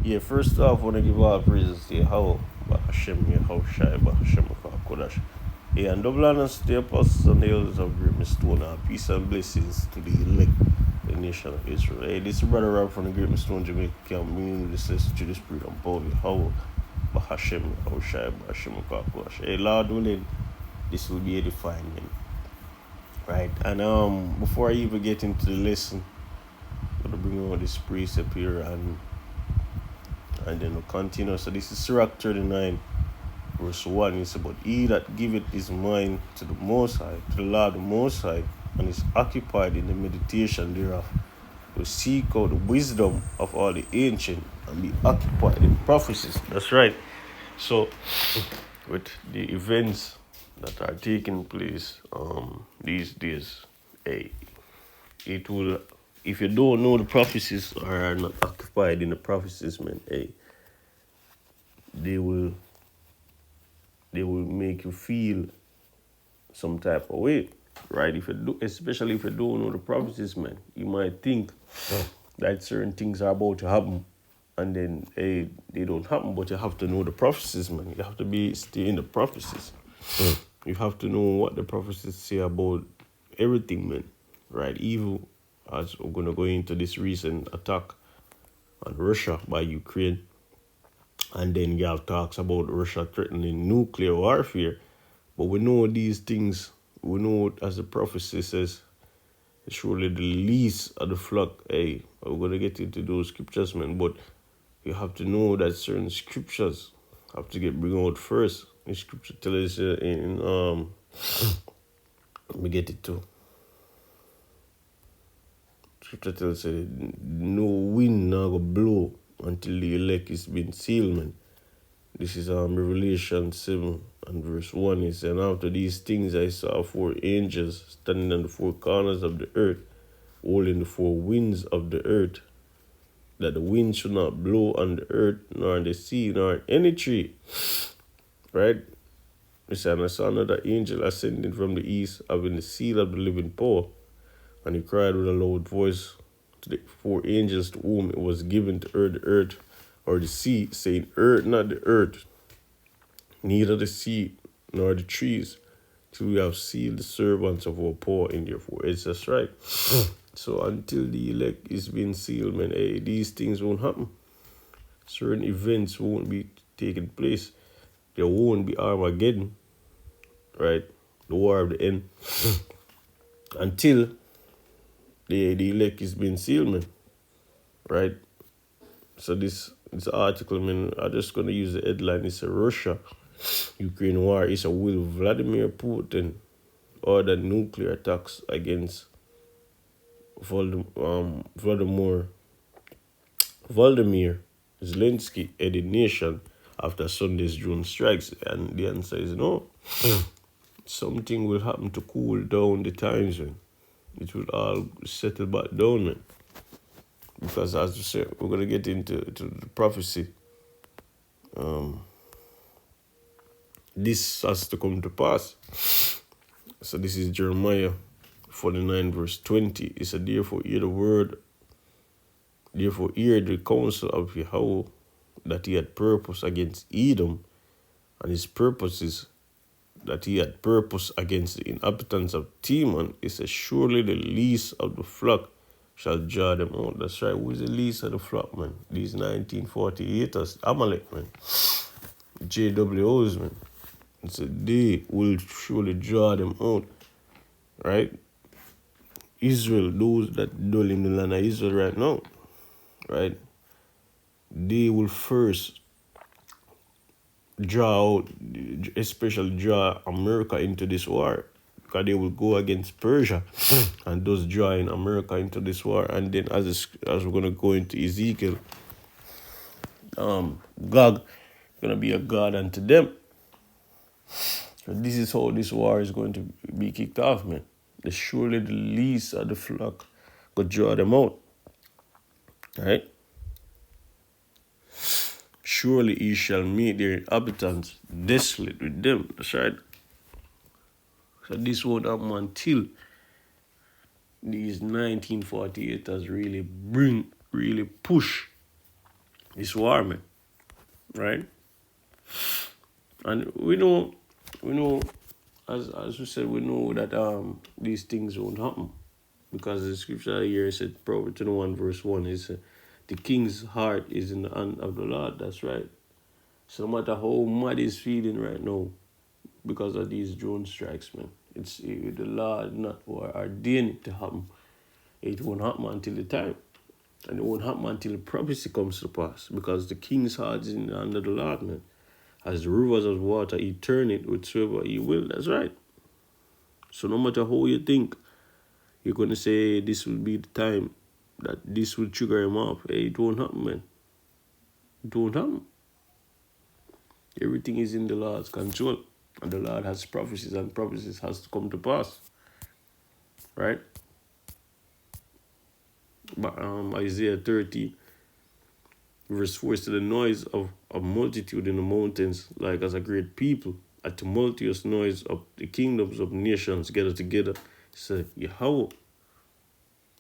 Yeah, first off, I want to give all praises to Yahweh, Hashem, Yahushai, Hashem, Kodash. Yeah, and double honors to the apostles and the elders of Great Stone, and peace and blessings to the elect, the nation of Israel. Hey, this is Brother Rob from the Great Stone, Jamaica. I'm bringing you this lesson to the Spirit and power of Yahweh, Hashem, Yahushai, Hashem, Kodash. Hey, Lord willing, this will be edifying, man. Right, and before I even get into the lesson, I'm going to bring out this precept here and then we'll continue. So this is Sirach 39, verse 1. It's about he that giveth his mind to the Most High, to the Lord the Most High, and is occupied in the meditation thereof, will seek out the wisdom of all the ancient and be occupied in prophecies. That's right. So with the events that are taking place these days, it will, if you don't know the prophecies or are not occupied in the prophecies, man, they will make you feel some type of way, right? If you do, especially if you don't know the prophecies, man, you might think that certain things are about to happen, and then they don't happen. But you have to know the prophecies, man. You have to stay in the prophecies. You have to know what the prophecies say about everything, man. Right? Even as we're gonna go into this recent attack on Russia by Ukraine. And then you have talks about Russia threatening nuclear warfare. But we know these things, we know as the prophecy says, it's surely the least of the flock. Hey, we're going to get into those scriptures, man. But you have to know that certain scriptures have to get bring out first. The scripture tells us let me get it too. Scripture tells us no wind now go blow until the elect is been sealed, man. This is Revelation 7 and verse 1. It says, and after these things I saw 4 angels standing on the 4 corners of the earth, holding the 4 winds of the earth, that the wind should not blow on the earth, nor on the sea, nor on any tree. Right? It said, and I saw another angel ascending from the east, having the seal of the living power. And he cried with a loud voice to the 4 angels to whom it was given to earth the earth, or the sea, saying, earth not the earth, neither the sea, nor the trees, till we have sealed the servants of our power in their foreheads. That's right. So until the elect is being sealed, man, these things won't happen. Certain events won't be taking place. There won't be Armageddon, right? The war of the end. Until the elect is being sealed, man. Right? So this article, man, I'm just going to use the headline. It's a Russia-Ukraine war. It's a will Vladimir Putin order nuclear attacks against Volodymyr Zelensky headed nation after Sunday's drone strikes. And the answer is no. Something will happen to cool down the times, man. It will all settle back down, man. Because as you said, we're going to get into the prophecy. This has to come to pass. So this is Jeremiah 49 verse 20. It said, therefore hear the counsel of Yahweh, that he had purpose against Edom, and his purposes that he had purpose against the inhabitants of Teman. It says, surely the least of the flock shall jar them out. That's right. Who is the least of the flock, man? These 1948ers, Amalek, man. JWOs, man. It said, they will surely jar them out. Right? Israel, those that dwell in the land of Israel right now, right? They will first draw out, especially draw America into this war, because they will go against Persia and thus drawing America into this war. And then as we're going to go into Ezekiel, Gog going to be a god unto them. So this is how this war is going to be kicked off, man. Surely the least of the flock could draw them out. Right? Surely he shall make their inhabitants desolate with them. That's right. So this won't happen until these 1948ers really push It's war, man, right? And we know, as we said, we know that these things won't happen because the scripture here said, Proverbs 21 verse 1 is the king's heart is in the hand of the Lord. That's right. So no matter how mad he's feeling right now because of these drone strikes, man, it's the Lord not ordained it to happen. It won't happen until the time. And it won't happen until the prophecy comes to pass because the king's heart is in the hand of the Lord, man. As the rivers of water, he turn it whithersoever he will. That's right. So no matter how you think, you're going to say this will be the time that this will trigger him off. Hey, it won't happen, man. It won't happen. Everything is in the Lord's control. And the Lord has prophecies, and prophecies has to come to pass. Right? But Isaiah 30, verse 4 is the noise of a multitude in the mountains, like as a great people, a tumultuous noise of the kingdoms of nations gather together. Say, Yahweh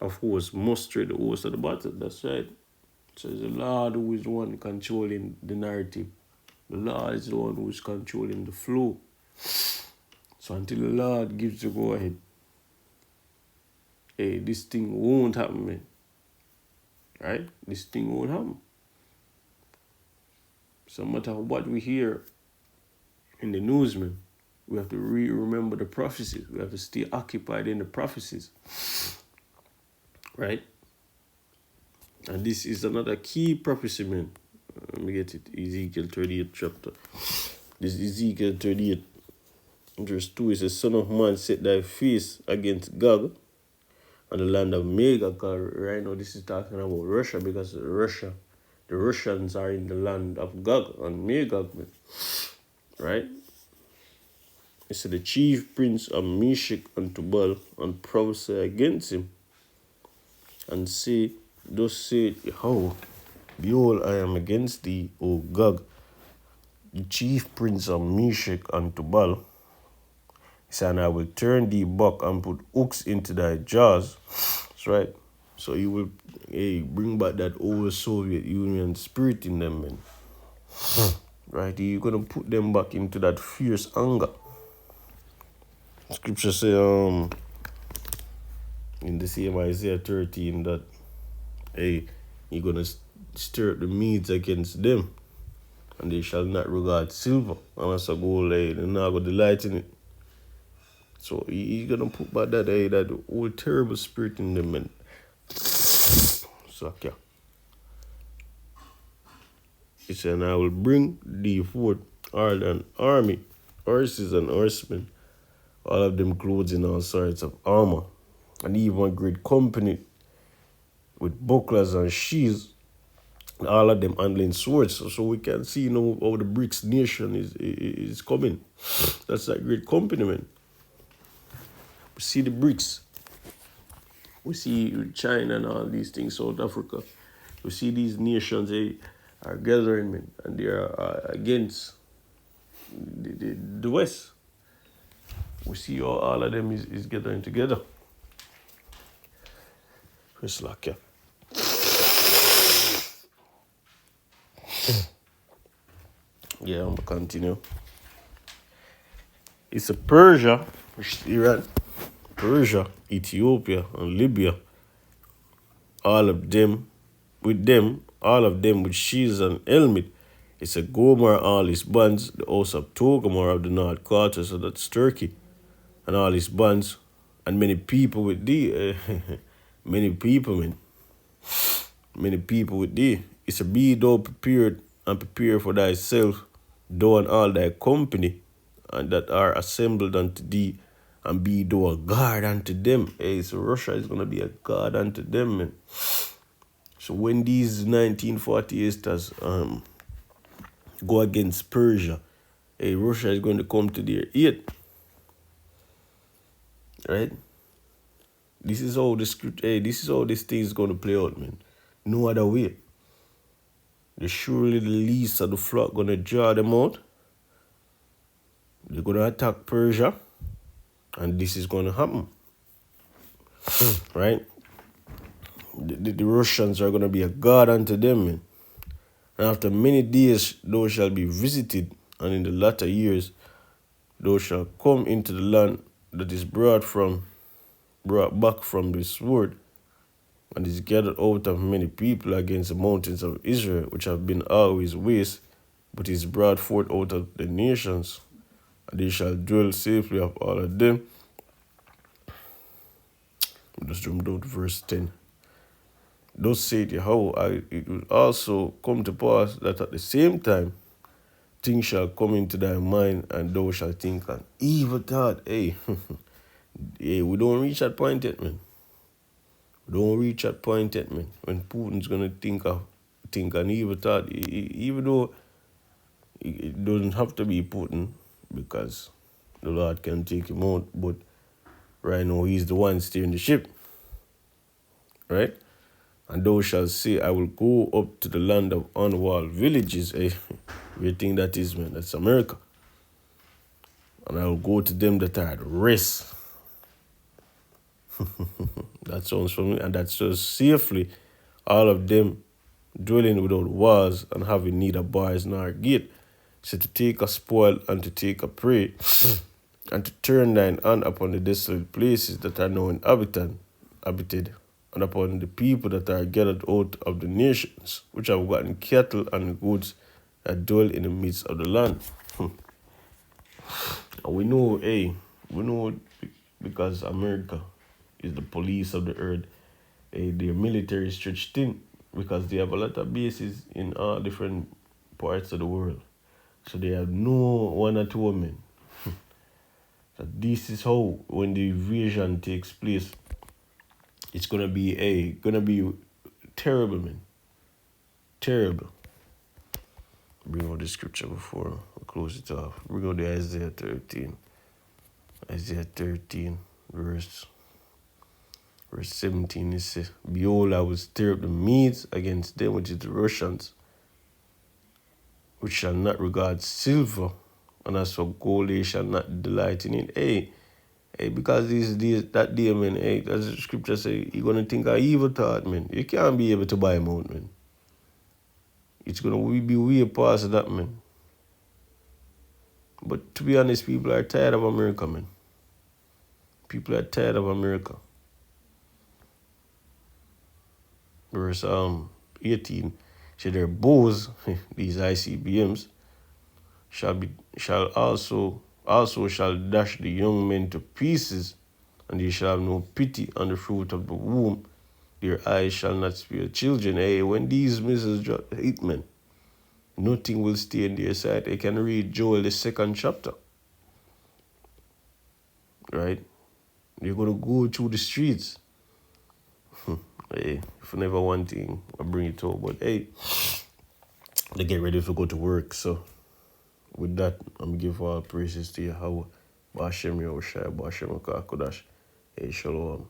of hosts mustered the host of the battle. That's right. So it's the Lord who is the one controlling the narrative. The Lord is the one who is controlling the flow. So until the Lord gives the go ahead, hey, this thing won't happen, man. Right? This thing won't happen. So no matter what we hear in the news, man, we have to remember the prophecies. We have to stay occupied in the prophecies. Right? And this is another key prophecy, man. Let me get it. Ezekiel 38 chapter. This is Ezekiel 38. Verse 2 is, Son of man, set thy face against Gog and the land of Magog. Because right now this is talking about Russia, because the Russians are in the land of Gog and Magog, man. Right? It said, the chief prince of Meshech and Tubal, and prophesy against him, and say, thus saith Yahweh, behold, I am against thee, O Gog, the chief prince of Meshech and Tubal. He said, and I will turn thee back and put hooks into thy jaws. That's right. So you will bring back that old Soviet Union spirit in them, man. Right? You're going to put them back into that fierce anger. Scripture say, in the same Isaiah 13, that, you're going to stir up the Medes against them, and they shall not regard silver. Unless I go, they're not going to delight in it. So he's going to put back that old terrible spirit in them, man. So, yeah. He said, and I will bring thee forth all an army, horses and horsemen, all of them clothed in all sorts of armor, and even a great company with bucklers and shields, and all of them handling swords. So we can see, how the BRICS nation is coming. That's that great company, man. We see the BRICS. We see China and all these things, South Africa. We see these nations are gathering, man, and they are against the West. We see all of them is gathering together. It's like, yeah. Yeah, I'm going to continue. It's a Persia, which is Iran, Persia, Ethiopia, and Libya. All of them with shields and helmet. It's a Gomer, all his bands, the house of Togomar of the North Quarter, so that's Turkey, and all his bands, and many people with thee. Many people, man. Many people with thee. It's a be thou prepared and prepare for thyself, thou and all thy company, and that are assembled unto thee, and be thou a guard unto them. So Russia is going to be a guard unto them, man. So when these 1948ers go against Persia, Russia is going to come to their aid. Right? This is how this thing is going to play out, man. No other way. Surely the least of the flock going to draw them out. They're going to attack Persia. And this is going to happen. Right? The Russians are going to be a god unto them, man. And after many days thou shalt be visited, and in the latter years thou shalt come into the land that is brought back from the sword, and is gathered out of many people against the mountains of Israel, which have been always waste, but is brought forth out of the nations, and they shall dwell safely of all of them. Just jump down to verse 10. Thus saith Yahweh, it will also come to pass that at the same time things shall come into thy mind, and thou shalt think an evil thought. Hey, hey, we don't reach that point yet, man. We don't reach that point yet, man. When Putin's gonna think an evil thought, even though it doesn't have to be Putin, because the Lord can take him out, but right now he's the one steering the ship, right? And thou shalt say, I will go up to the land of unwalled villages. Hey, you think that is, man? That's America. And I will go to them that are at rest. That sounds familiar. And that's just safely, all of them dwelling without walls and having neither bars nor gate. So to take a spoil and to take a prey, and to turn thine hand upon the desolate places that are now habited, and upon the people that are gathered out of the nations, which have gotten cattle and goods that dwell in the midst of the land. And we know because America is the police of the earth, their military stretched thin, because they have a lot of bases in all different parts of the world. So they have no one at home, man. So this is how, when the invasion takes place, it's gonna be terrible, man. Terrible. Bring out the scripture before we close it off. Bring out the Isaiah 13. Isaiah 13, verse 17. It says, Behold, I will stir up the Medes against them, which is the Russians, which shall not regard silver, and as for gold they shall not delight in it. Hey, because that day, man, as the scripture say, you're gonna think of evil thought, man. You can't be able to buy them out, man. It's gonna be way past that, man. But to be honest, people are tired of America, man. People are tired of America. Verse 18, say their bows, these ICBMs, shall also shall dash the young men to pieces, and they shall have no pity on the fruit of the womb. Their eyes shall not spare children. Hey, when these missiles hit, man, nothing will stay in their sight. They can read Joel, the 2nd chapter. Right? You're going to go through the streets. Hey, if never one thing, I'll bring it up. But hey, they get ready to go to work. So with that, I'm giving all praises to Yahweh. Ba'ashem Yahushua, Ba'ashem HaKadosh. Hey, shalom.